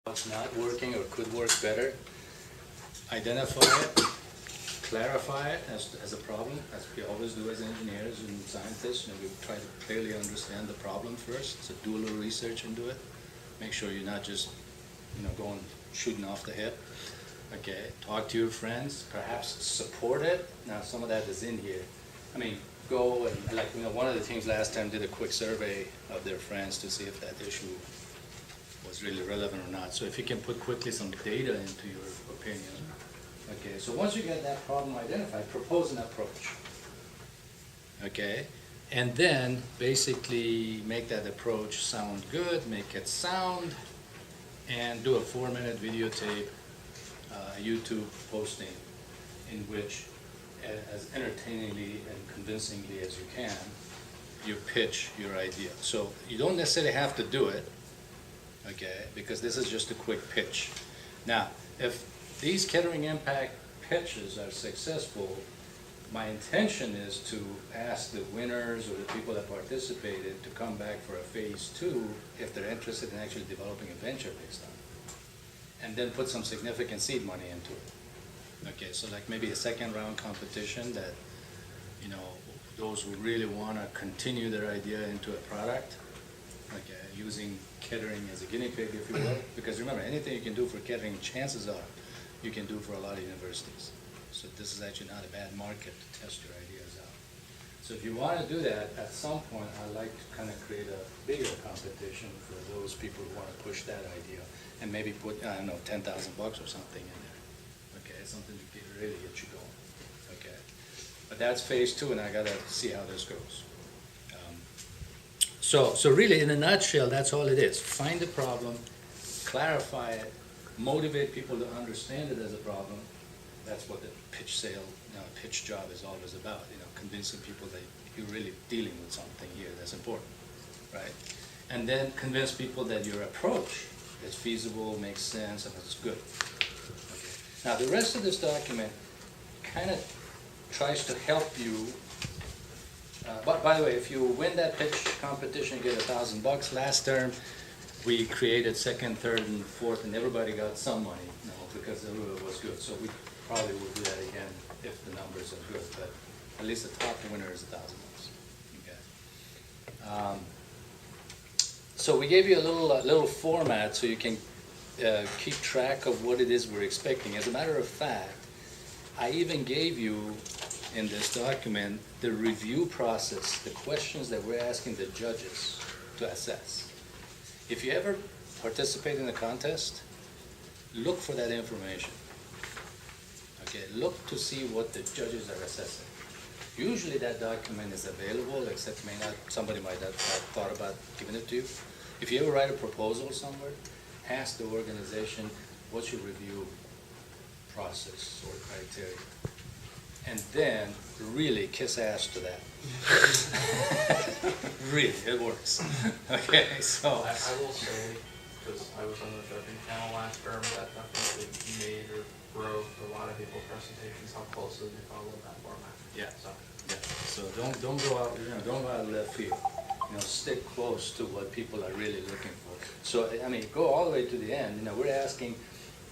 It's not working or could work better. Identify it, clarify it as a problem, as we always do as engineers and scientists. We try to clearly understand the problem first, so do a little research into it. Make sure you're not just, going shooting off the hip. Okay, talk to your friends, perhaps support it. Now, some of that is in here. Go and, one of the teams last time did a quick survey of their friends to see if that issue was really relevant or not. So if you can put quickly some data into your opinion. Okay, so once you get that problem identified, propose an approach. Okay, and then basically make that approach sound good, make it sound, and do a 4-minute videotape, YouTube posting in which, as entertainingly and convincingly as you can, you pitch your idea. So you don't necessarily have to do it, okay, because this is just a quick pitch. Now, if these Kettering Impact pitches are successful, my intention is to ask the winners or the people that participated to come back for a phase 2 if they're interested in actually developing a venture based on it, and then put some significant seed money into it. Okay, so like maybe a second round competition that, those who really want to continue their idea into a product, okay, using Kettering as a guinea pig, if you will, because remember, anything you can do for Kettering, chances are you can do for a lot of universities. So this is actually not a bad market to test your ideas out. So if you want to do that, at some point, I'd like to kind of create a bigger competition for those people who want to push that idea, and maybe put, I don't know, $10,000 or something in there. Okay, something to really get you going. Okay, but that's phase 2, and I got to see how this goes. So really, in a nutshell, that's all it is. Find the problem, clarify it, motivate people to understand it as a problem. That's what the pitch job is always about. Convincing people that you're really dealing with something here that's important, right? And then convince people that your approach is feasible, makes sense, and it's good. Okay. Now, the rest of this document kind of tries to help you. But by the way, if you win that pitch competition, you get $1,000. Last term, we created second, third, and fourth, and everybody got some money, because the rule was good. So we probably will do that again if the numbers are good. But at least the top winner is $1,000. Okay. So we gave you a little format so you can keep track of what it is we're expecting. As a matter of fact, I even gave you in this document the review process, the questions that we're asking the judges to assess. If you ever participate in a contest, look for that information. Okay, look to see what the judges are assessing. Usually that document is available, except somebody might have thought about giving it to you. If you ever write a proposal somewhere, ask the organization, what's your review process or criteria? And then really kiss ass to that. Really, it works. Okay, so. I will say, because I was on the judging panel last term, that definitely made or broke a lot of people's presentations, how closely they follow that format. Yeah. So don't go out, don't go out left field. Stick close to what people are really looking for. So go all the way to the end. We're asking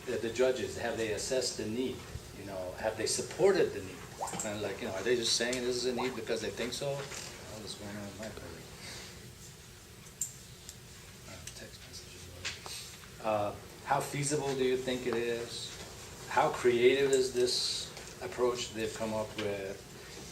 the judges, have they assessed the need? Have they supported the need? And are they just saying this is a need because they think so? What's going on in my building? Text messages. How feasible do you think it is? How creative is this approach they've come up with?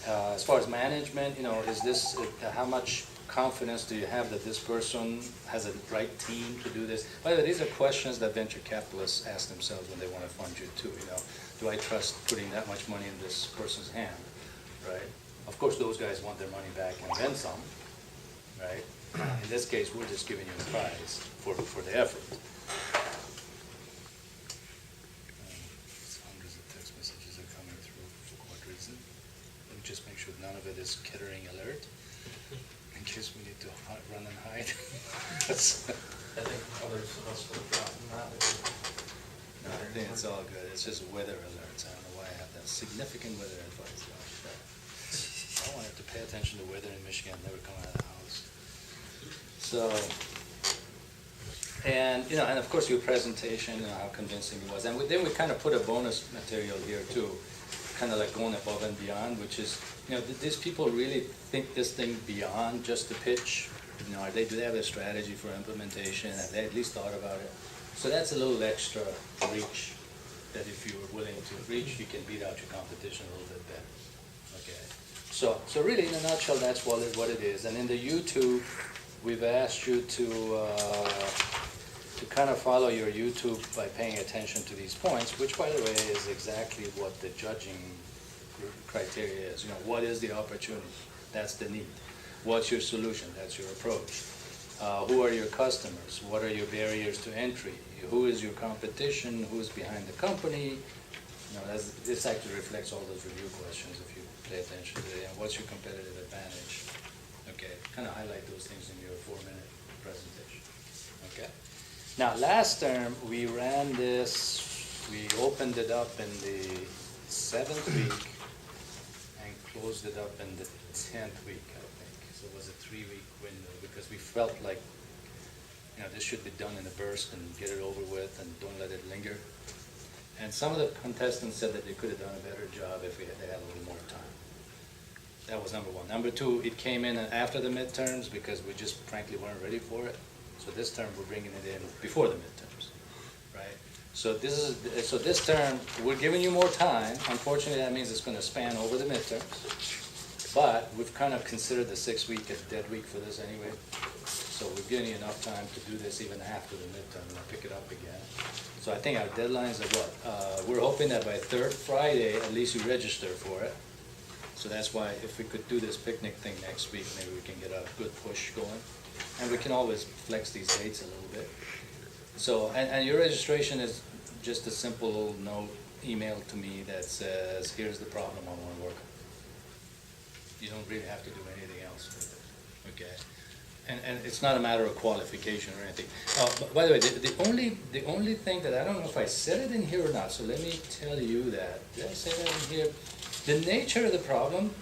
As far as management, is this how much confidence do you have that this person has a right team to do this? By the way, these are questions that venture capitalists ask themselves when they want to fund you too. Do I trust putting that much money in this person's hand, right? Of course, those guys want their money back and then some, right? In this case, we're just giving you a prize for the effort. Hundreds of text messages are coming through for what reason? Let me just make sure none of it is Kettering alert, in case we need to run and hide. I think others of us would have gotten that. No, I think it's all good. It's just weather alerts. I don't know why I have that. Significant weather advice. I wanted to pay attention to weather in Michigan, never come out of the house. So, And, and of course your presentation, how convincing it was. And then we kind of put a bonus material here too, kind of like going above and beyond, which is, these people really think this thing beyond just the pitch. Do they have a strategy for implementation? Have they at least thought about it? So that's a little extra reach that if you're willing to reach, you can beat out your competition a little bit better. Okay. So really, in a nutshell, that's what it is. And in the YouTube, we've asked you to kind of follow your YouTube by paying attention to these points, which, by the way, is exactly what the judging criteria is. What is the opportunity? That's the need. What's your solution? That's your approach. Who are your customers? What are your barriers to entry? Who is your competition? Who's behind the company? This actually reflects all those review questions if you pay attention to it. And what's your competitive advantage? Okay, kind of highlight those things in your 4-minute presentation. Okay. Now, last term, we ran this, we opened it up in the 7th week and closed it up in the 10th week, I think. So it was a 3-week window because we felt like, this should be done in a burst and get it over with and don't let it linger. And some of the contestants said that they could have done a better job if they had a little more time. That was number one. Number two, it came in after the midterms because we just frankly weren't ready for it. So this term, we're bringing it in before the midterms, right? So this term, we're giving you more time. Unfortunately, that means it's going to span over the midterms. But we've kind of considered the 6th week a dead week for this anyway. So we're giving you enough time to do this even after the midterm and pick it up again. So I think our deadlines are what? We're hoping that by 3rd Friday, at least you register for it. So that's why if we could do this picnic thing next week, maybe we can get a good push going. And we can always flex these dates a little bit. So, and your registration is just a simple little note emailed to me that says, here's the problem I want to work on. You don't really have to do anything else with it, okay? And it's not a matter of qualification or anything. By the way, the only thing that I don't know if I said it in here or not, so let me tell you that. Did I say that in here? The nature of the problem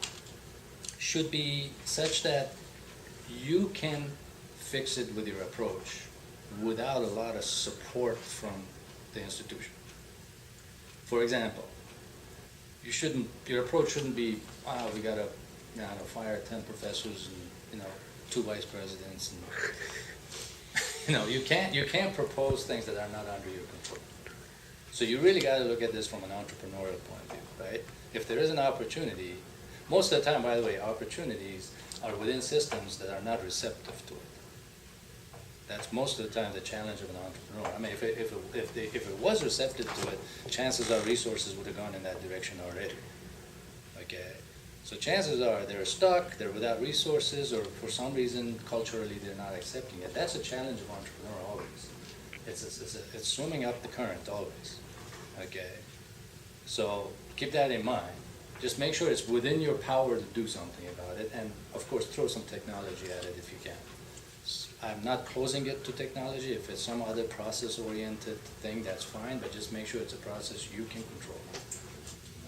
should be such that you can fix it with your approach without a lot of support from the institution. For example, your approach shouldn't be, we got to fire 10 professors and 2 vice presidents, and you can't propose things that are not under your control. So you really got to look at this from an entrepreneurial point of view, right? If there is an opportunity, most of the time, by the way, opportunities are within systems that are not receptive to it. That's most of the time the challenge of an entrepreneur. I mean, if it was receptive to it, chances are resources would have gone in that direction already. Okay? So chances are they're stuck, they're without resources, or for some reason, culturally, they're not accepting it. That's a challenge of entrepreneur always. It's swimming up the current always. Okay? So keep that in mind. Just make sure it's within your power to do something about it, and of course, throw some technology at it if you can. I'm not closing it to technology. If it's some other process-oriented thing, that's fine, but just make sure it's a process you can control.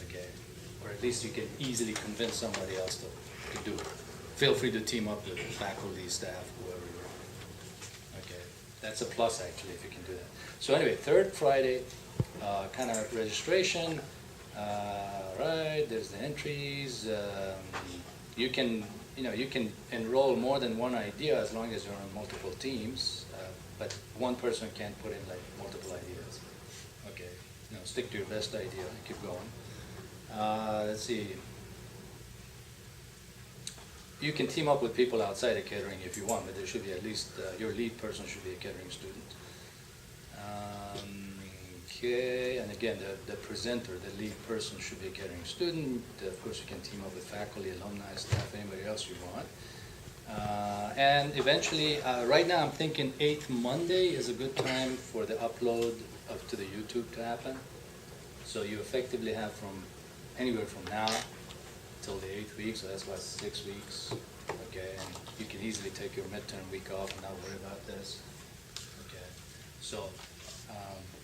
Okay? Or at least you can easily convince somebody else to do it. Feel free to team up with faculty, staff, whoever you're on. Okay? That's a plus, actually, if you can do that. So anyway, 3rd Friday, kind of registration. Right, there's the entries. You can enroll more than one idea as long as you're on multiple teams, but one person can't put in like multiple ideas. Okay, stick to your best idea and keep going. Let's see. You can team up with people outside of Kettering if you want, but there should be at least, your lead person should be a Kettering student. Okay, and again, the presenter, the lead person should be a Kettering student. Of course, you can team up with faculty, alumni, staff, anybody else you want. And eventually, right now I'm thinking 8th Monday is a good time for the upload to the YouTube to happen. So you effectively have from anywhere from now till the 8th week, so that's about 6 weeks. Okay, and you can easily take your midterm week off and not worry about this. Okay, so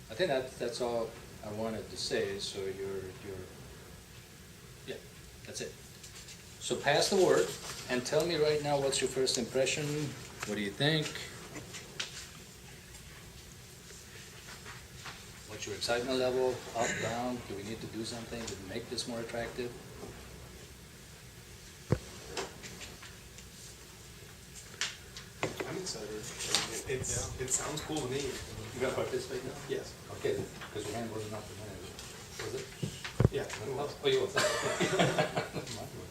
I think that's all I wanted to say. So yeah, that's it. So pass the word and tell me right now what's your first impression. What do you think? your excitement level up, down? Do we need to do something to make this more attractive? I'm excited. It sounds cool to me. You gonna participate now? Yes. Okay, because your hand wasn't up a minute ago. Was it? Yeah. Oh, you was.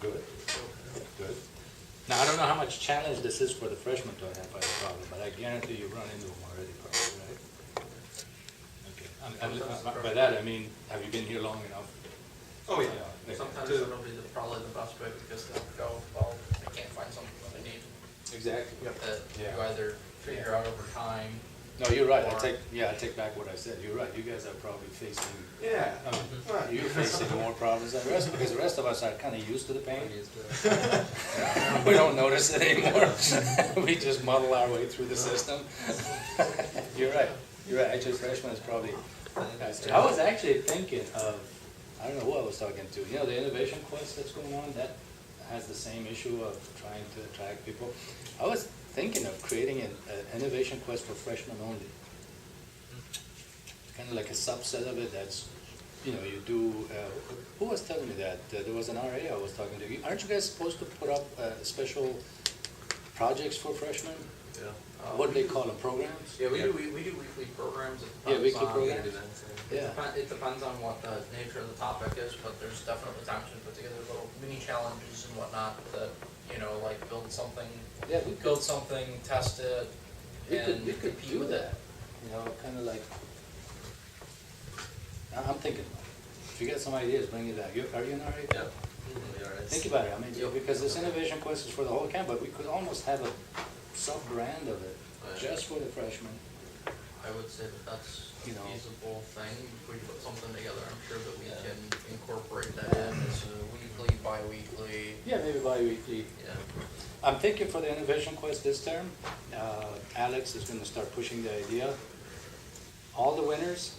Good. Good. Now, I don't know how much challenge this is for the freshmen to identify the problem, but I guarantee you've run into them already, probably, right? Okay. By that, I mean, have you been here long enough? Oh, yeah. Sometimes it'll be probably the best way because they'll go, well, I can't find something that I need. Exactly. That you Yeah. either figure out over time. No, you're right. I Or- take back what I said. You're right. You guys are probably facing, Yeah. Right. you're facing more problems than the rest, because the rest of us are kind of used to the pain. We don't notice it anymore. We just muddle our way through the system. You're right. You're right. Actually, freshman is probably. I was actually thinking of, I don't know who I was talking to. You know, the innovation quest that's going on, that has the same issue of trying to attract people. I was thinking of creating an innovation quest for freshmen only. Kind of like a subset of it that's, you know, you do, who was telling me that? There was an RA I was talking to. Aren't you guys supposed to put up special projects for freshmen? Yeah. What do they call them, programs? Yeah, we do weekly programs. It Yeah, depends weekly on- programs. It depends on what the nature of the topic is, but there's definitely times to put together little mini challenges and whatnot that, you know, like build something, Yeah, we build something, test it, and we could compete do with that. it. You know, kind of like, I'm thinking, if you got some ideas, bring it back. Are you an RA? Yeah. Think about it, I mean, because this innovation quest is for the whole camp, but we could almost have a sub-brand of it, just for the freshmen. I would say that that's a You know. feasible thing. If we put something together, I'm sure that we Yeah. can incorporate that in as a weekly, bi-weekly. Yeah, maybe bi-weekly. Yeah. I'm thinking for the innovation quest this term, Alex is gonna start pushing the idea. All the winners,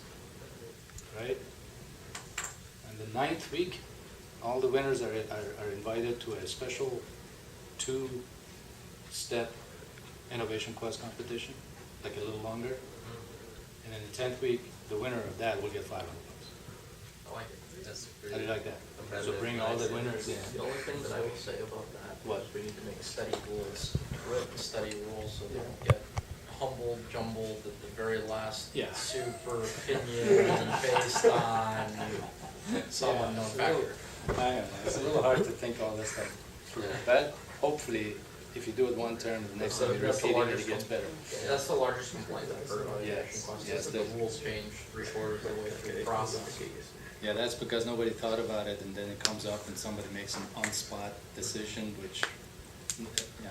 right? And the 9th week, all the winners are invited to a special 2-step innovation quest competition, like a little longer. And then the 10th week, the winner of that will get $500. I like it. That's How do you like that? So competitive, bring all the nice. winners in. The only thing that I will say about that What? is we need to make steady rules, written steady rules, so they don't get humbled, jumbled at the very last Yeah. super opinion based on some Yeah, unknown it's a little- factor. I know, it's a little hard to think all this stuff through, but hopefully, if you do it one term, the next time you That's the repeat it, it largest gets one. better. That's the largest complaint I've heard about Yes, innovation quest, yes, is that the definitely. rules change 3/4 of the way through the process. Yeah, that's because nobody thought about it, and then it comes up and somebody makes an on-spot decision, which, yeah.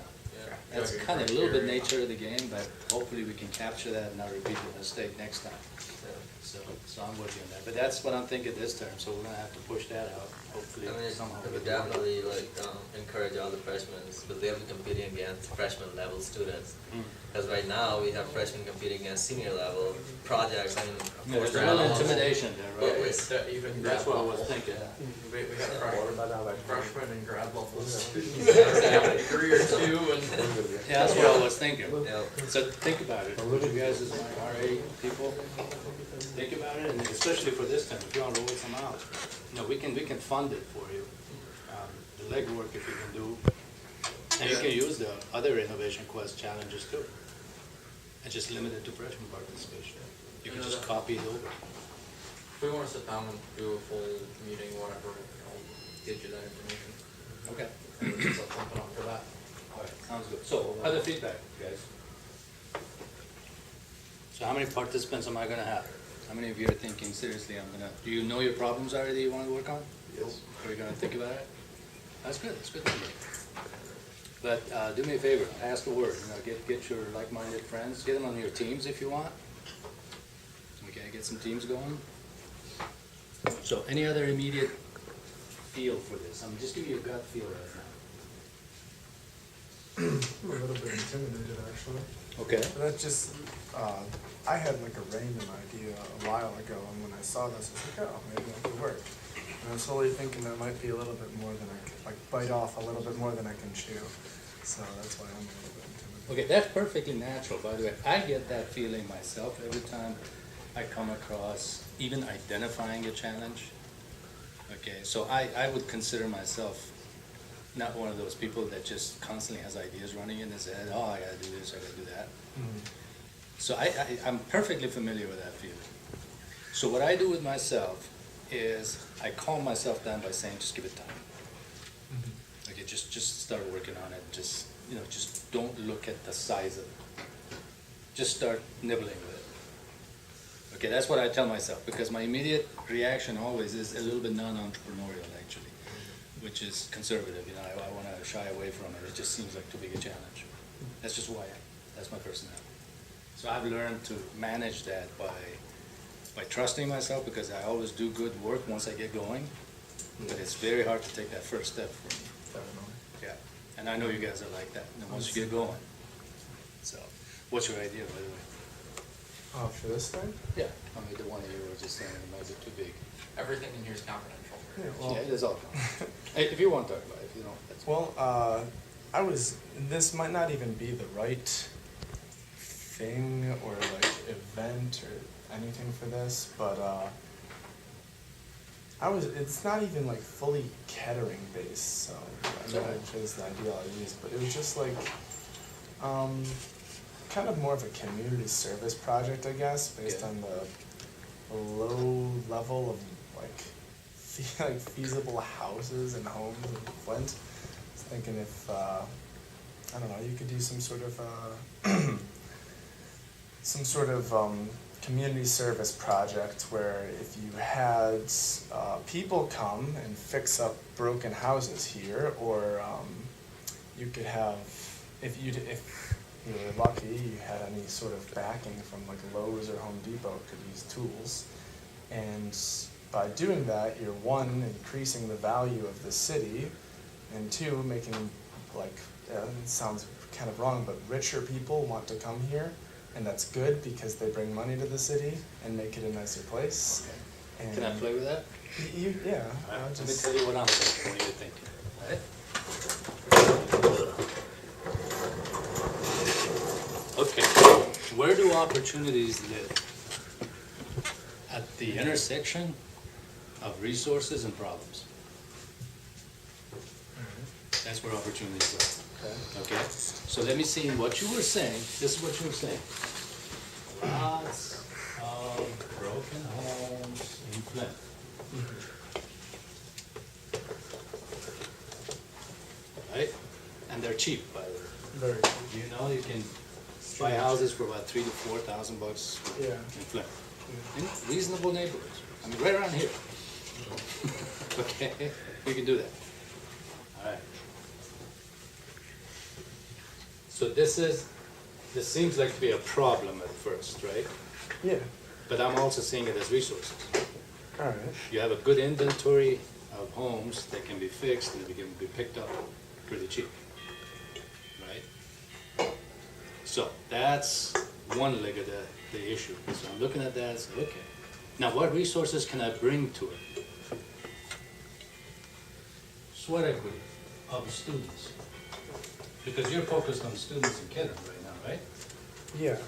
That's kind of a little bit nature of the game, but hopefully we can capture that and not repeat the mistake next time. So I'm working on that, but that's what I'm thinking this term, so we're gonna have to push that out, hopefully I mean, somehow. I we would can work. definitely encourage all the freshmen, but they'll be competing against freshman level students. Mm. Because right now we have freshmen competing against senior level projects. I mean, of Yeah, course, there's a they're little all- intimidation there, right? Always. Even That's grad what I was level. thinking. We have freshmen and grad level students that already have a degree or two and. Yeah, that's what I was thinking. Yeah. So think about it, would you guys as my RA people, think about it, and especially for this time, if you want to roll some out. You know, we can fund it for you, the legwork if you can do. And you can use the other Innovation Quest challenges too. And just limit it to freshman participation. You can just copy it over. If we wanna sit down and do a full meeting, whatever, I'll get you that information. Okay. And we can set something up for that. All right, sounds good. So, other feedback, guys. So how many participants am I gonna have? How many of you are thinking seriously, do you know your problems already you wanna work on? Yes. Are we gonna think about it? That's good to hear. But, do me a favor, ask the word, get your like-minded friends, get them on your teams if you want. Okay, get some teams going. So, any other immediate feel for this? I'm just giving you a gut feel right now. I'm a little bit intimidated, actually. Okay. But that's just, I had like a random idea a while ago, and when I saw this, I was like, oh, maybe that could work. And I was slowly thinking that might be a little bit more than I could, like, bite off a little bit more than I can chew. So that's why I'm a little bit intimidated. Okay, that's perfectly natural, by the way. I get that feeling myself every time I come across even identifying a challenge. Okay, so I would consider myself not one of those people that just constantly has ideas running in his head, oh, I gotta do this, I gotta do that. So I'm perfectly familiar with that feeling. So what I do with myself is I calm myself down by saying, just give it time. Okay, just start working on it. Just, just don't look at the size of it. Just start nibbling with it. Okay, that's what I tell myself, because my immediate reaction always is a little bit non-entrepreneurial, actually, which is conservative. I want to shy away from it. It just seems like too big a challenge. That's just who I am. That's my personality. So I've learned to manage that by trusting myself, because I always do good work once I get going, but it's very hard to take that first step for me. Yeah, and I know you guys are like that, once you get going. So, what's your idea, by the way? Oh, for this thing? Yeah, I mean, the one you were just saying, is it too big? Everything in here is confidential. Yeah, well, Yeah, it is all. Hey, if you want to talk about it, if you don't, that's fine. This might not even be the right thing or like event or anything for this, but it's not even like fully Kettering based, so I know I chose the ideal I used, but it was just like, kind of more of a community service project, I guess, based on the low level of like feasible houses and homes in Flint. I was thinking if, I don't know, you could do some sort of community service project where if you had people come and fix up broken houses here, or you could have, if you were lucky, you had any sort of backing from like Lowe's or Home Depot, could use tools. And by doing that, you're one, increasing the value of the city, and two, making it sounds kind of wrong, but richer people want to come here, and that's good because they bring money to the city and make it a nicer place. Okay. Can I play with that? Yeah. All right, let me tell you what I'm thinking, what you're thinking. All right? Okay, where do opportunities live? At the intersection of resources and problems. That's where opportunities live. Okay? So let me see what you were saying. This is what you were saying. Lots of broken homes in Flint. Right? And they're cheap, by the way. Very cool. You can buy houses for about $3,000 to $4,000 Yeah. in Flint. In reasonable neighborhoods. I mean, right around here. Okay, we can do that. All right. So this seems like to be a problem at first, right? Yeah. But I'm also seeing it as resources. All right. You have a good inventory of homes that can be fixed and that can be picked up pretty cheap, right? So that's one leg of the issue. So I'm looking at that and say, okay, now what resources can I bring to it? Sweat equity of students. Because you're focused on students in Kettering right now, right? Yeah.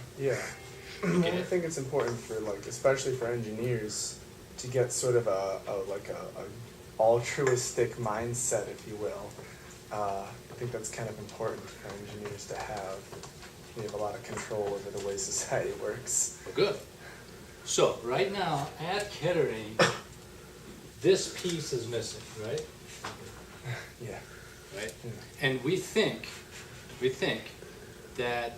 Okay. I think it's important for especially for engineers, to get sort of a altruistic mindset, if you will. I think that's kind of important for engineers to have. You have a lot of control over the way society works. Well, good. So right now at Kettering, this piece is missing, right? Yeah. Right? Yeah. And we think that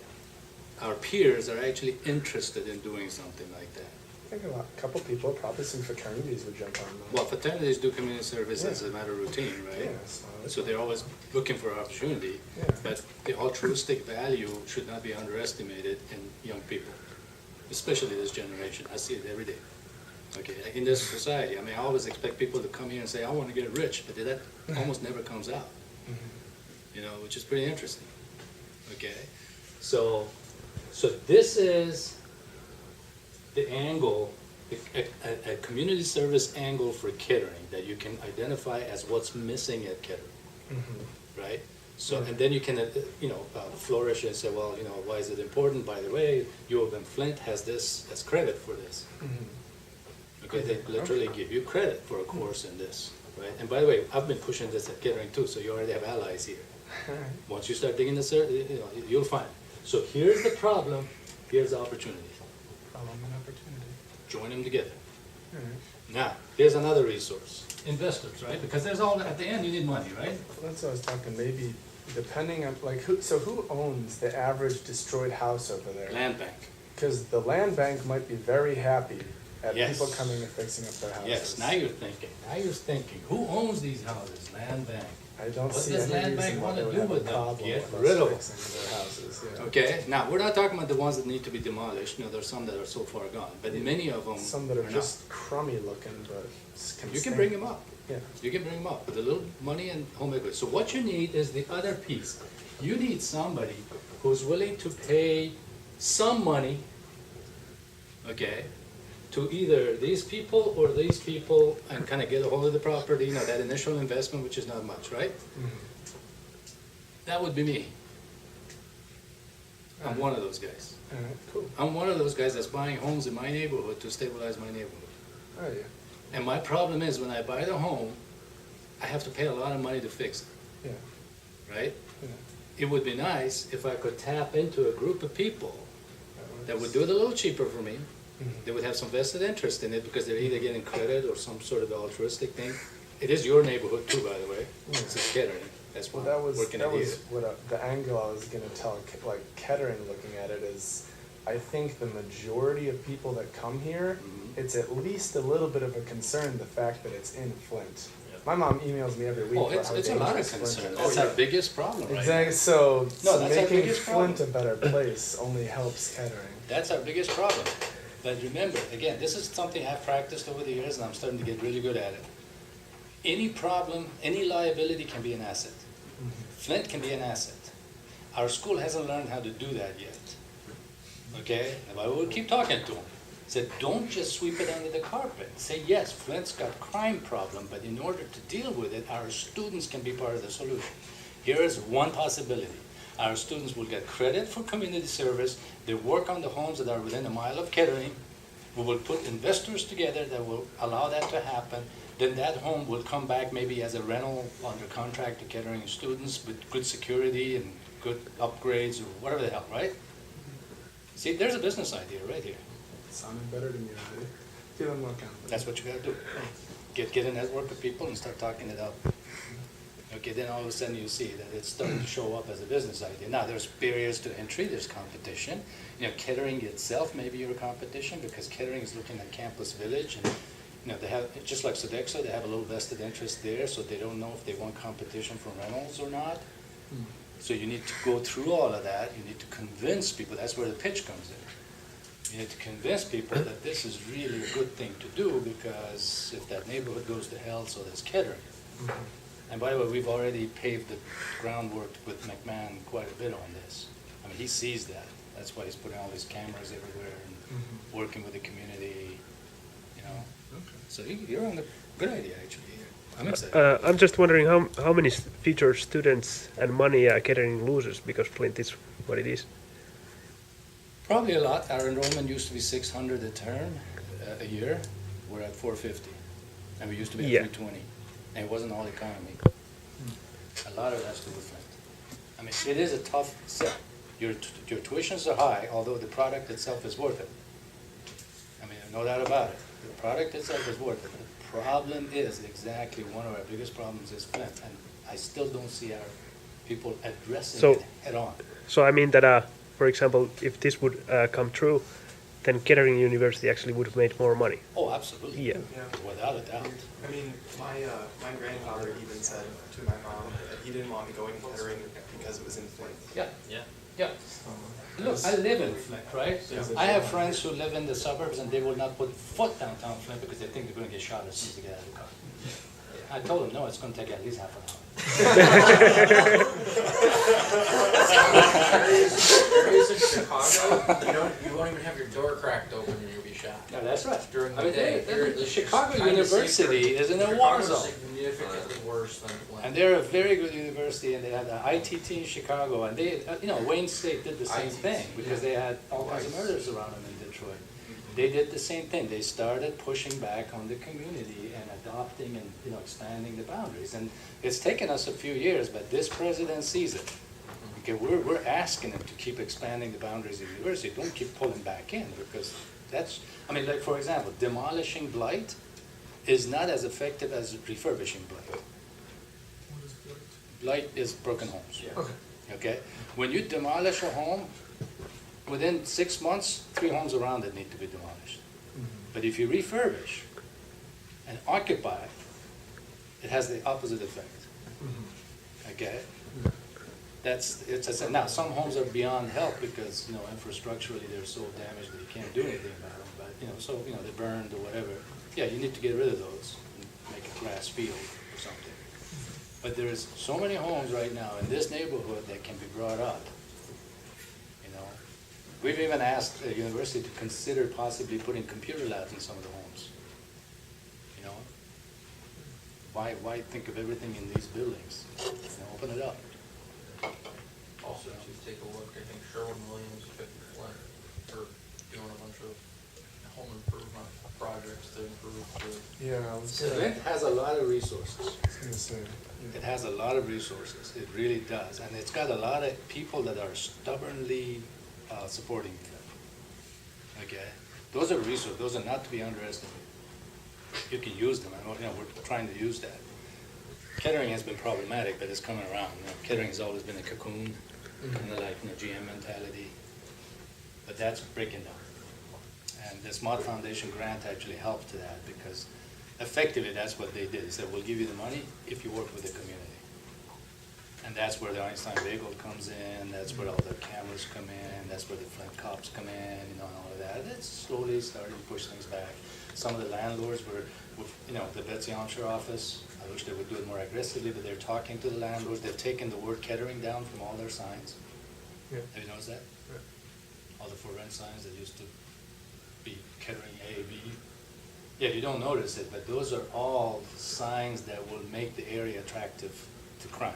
our peers are actually interested in doing something like that. I think a couple people, probably some fraternities would jump on that. Well, fraternities do community service as a matter of routine, right? Yeah, So they're always looking for opportunity, Yeah. but the altruistic value should not be underestimated in young people, especially this generation. I see it every day. Okay, like in this society, I mean, I always expect people to come here and say, I want to get rich, but that almost never comes out, which is pretty interesting. Okay, so this is the angle, a community service angle for Kettering that you can identify as what's missing at Kettering, right? So, and then you can, flourish and say, well, why is it important? By the way, U of M Flint has this as credit for this. Okay, they literally give you credit for a course in this, right? And by the way, I've been pushing this at Kettering too, so you already have allies here. Once you start digging this, you'll find. So here's the problem, here's the opportunity. Problem and opportunity. Join them together. All right. Now, here's another resource. Investors, right? Because there's at the end you need money, right? That's what I was talking, maybe depending on, who owns the average destroyed house over there? Land bank. Because the land bank might be very happy at Yes. people coming and fixing up their houses. Yes, now you're thinking. Who owns these houses? Land bank. I don't What see does any land reason bank why wanna they would do have a with them? problem Get with rid of us fixing their houses, yeah. Okay, now, we're not talking about the ones that need to be demolished, there's some that are so far gone, but many of them Some that are not. just crummy looking, but You can bring them up. Yeah. You can bring them up with a little money and home equity. So what you need is the other piece. You need somebody who's willing to pay some money, okay, to either these people or these people and kind of get a hold of the property, that initial investment, which is not much, right? That would be me. I'm one of those guys. All right, cool. I'm one of those guys that's buying homes in my neighborhood to stabilize my neighborhood. Oh, yeah. And my problem is when I buy the home, I have to pay a lot of money to fix it, Yeah. right? Yeah. It would be nice if I could tap into a group of people that would do it a little cheaper for me. They would have some vested interest in it because they're either getting credit or some sort of altruistic thing. It is your neighborhood too, by the way. It's a Kettering. That's why Well, I'm working at here. the angle I was gonna tell, Kettering looking at it is, I think the majority of people that come here, it's at least a little bit of a concern, the fact that it's in Flint. My mom emails me every week Oh, about how it's a lot of dangerous Flint concern. is. That's our biggest problem right now. Exactly, so that's our making biggest Flint problem. a better place only helps Kettering. That's our biggest problem. But remember, again, this is something I've practiced over the years and I'm starting to get really good at it. Any problem, any liability can be an asset. Flint can be an asset. Our school hasn't learned how to do that yet. Okay? But we'll keep talking to them. Say, don't just sweep it under the carpet. Say, yes, Flint's got crime problem, but in order to deal with it, our students can be part of the solution. Here is one possibility. Our students will get credit for community service. They work on the homes that are within a mile of Kettering. We will put investors together that will allow that to happen. Then that home will come back maybe as a rental under contract to Kettering students with good security and good upgrades or whatever the hell, right? See, there's a business idea right here. Sounded better to me already. Feeling more confident. That's what you gotta do. Get a network of people and start talking it up. Okay, then all of a sudden you see that it's starting to show up as a business idea. Now, there's barriers to entry, there's competition. Kettering itself may be your competition because Kettering is looking at Campus Village and, they have, just like Sodexo, they have a little vested interest there, so they don't know if they want competition for rentals or not. So you need to go through all of that. You need to convince people. That's where the pitch comes in. You need to convince people that this is really a good thing to do because if that neighborhood goes to hell, so does Kettering. And by the way, we've already paved the groundwork with McMahon quite a bit on this. I mean, he sees that. That's why he's putting all these cameras everywhere and working with the community, So you're on a good idea, actually. I'm excited. I'm just wondering how many future students and money Kettering loses because Flint is what it is. Probably a lot. Our enrollment used to be 600 a term, a year. We're at 450. And we used to be at 320. And it wasn't all economy. A lot of it has to do with Flint. I mean, it is a tough sell. Your tuitions are high, although the product itself is worth it. I mean, no doubt about it. The product itself is worth it. The problem is exactly one of our biggest problems is Flint. And I still don't see our people addressing it head on. So I mean that, for example, if this would come true, then Kettering University actually would have made more money. Oh, absolutely. Yeah. Without a doubt. I mean, my grandfather even said to my mom that he didn't want me going to Kettering because it was in Flint. Yeah. Look, I live in Flint, right? I have friends who live in the suburbs and they will not put foot downtown Flint because they think they're going to get shot as soon as they get out of the car. I told them, no, it's going to take at least half an hour. Areas in Chicago, you won't even have your door cracked open and you'll be shot. No, that's right. During the I mean, day. the Chicago Kinda University safer. is in a war Chicago's zone. significantly worse worse than Flint. And they're a very good university, and they had the ITT in Chicago, and they, Wayne State did the same ITT, thing, because they had all kinds of murders around them in Detroit. They did the same thing. They started pushing back on the community and adopting and, expanding the boundaries. And it's taken us a few years, but this president sees it. Okay, we're asking them to keep expanding the boundaries of the university. Don't keep pulling back in, because that's, like, for example, demolishing blight is not as effective as refurbishing blight. Blight is broken homes. Yeah. Okay? When you demolish a home, within 6 months, 3 homes around it need to be demolished. But if you refurbish and occupy, it has the opposite effect. Okay? Now, some homes are beyond help because, infrastructurally they're so damaged that you can't do anything about them. But, they're burned or whatever. Yeah, you need to get rid of those and make a grass field or something. But there's so many homes right now in this neighborhood that can be brought up. We've even asked the university to consider possibly putting computer labs in some of the homes. Why think of everything in these buildings? Open it up. Also, to take a look, I think Sherwin-Williams picked Flint for doing a bunch of home improvement projects to improve the. Yeah, I was Flint has a lot of resources. gonna say. It has a lot of resources. It really does. And it's got a lot of people that are stubbornly supporting them. Okay? Those are resources. Those are not to be underestimated. You can use them. We're trying to use that. Kettering has been problematic, but it's coming around. Kettering has always been a cocoon, kind of like GM mentality. But that's breaking down. And the Smart Foundation grant actually helped to that, because effectively that's what they did. They said, we'll give you the money if you work with the community. And that's where the Einstein Bagel comes in, that's where all the cameras come in, that's where the Flint cops come in, and all of that. It's slowly starting to push things back. Some of the landlords were, the Betsy Onshore office, I wish they would do it more aggressively, but they're talking to the landlords. They've taken the word Kettering down from all their signs. Yeah. Have you noticed that? Yeah. All the for rent signs that used to be Kettering A, B. Yeah, you don't notice it, but those are all signs that will make the area attractive to crime.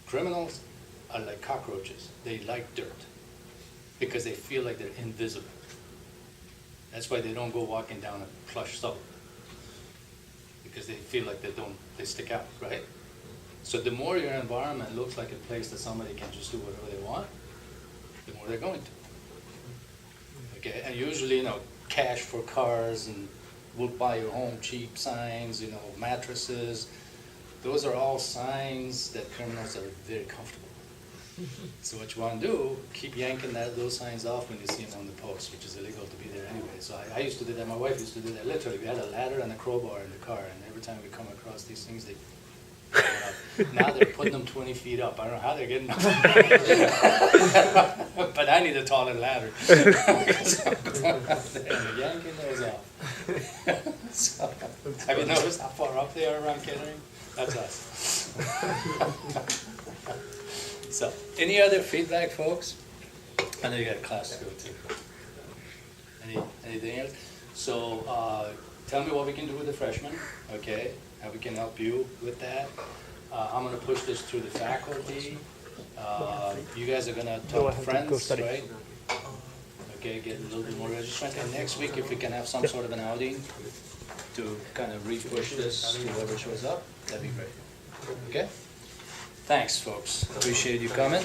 Criminals are like cockroaches. They like dirt because they feel like they're invisible. That's why they don't go walking down a plush suburb, because they feel like they stick out, right? So the more your environment looks like a place that somebody can just do whatever they want, the more they're going to. Okay, and usually, cash for cars and we'll buy your home cheap signs, mattresses. Those are all signs that criminals are very comfortable with. So what you want to do, keep yanking those signs off when you see them on the post, which is illegal to be there anyway. So I used to do that. My wife used to do that. Literally, we had a ladder and a crowbar in the car, and every time we come across these things, they now they're putting them 20 feet up. I don't know how they're getting them. But I need a taller ladder. So I'm going out there and yanking those off. So, have you noticed how far up they are around Kettering? That's us. So, any other feedback, folks? I know you got a class to go to. Anything else? So, tell me what we can do with the freshmen, okay? How we can help you with that. I'm gonna push this through the faculty. You guys are gonna No, I talk to have to go friends, study. right? Okay, get a little bit more registrant. And next week, if we can have some sort of an outing to kind of re-push this to whoever shows up, that'd be great. Okay? Thanks, folks. Appreciate you coming.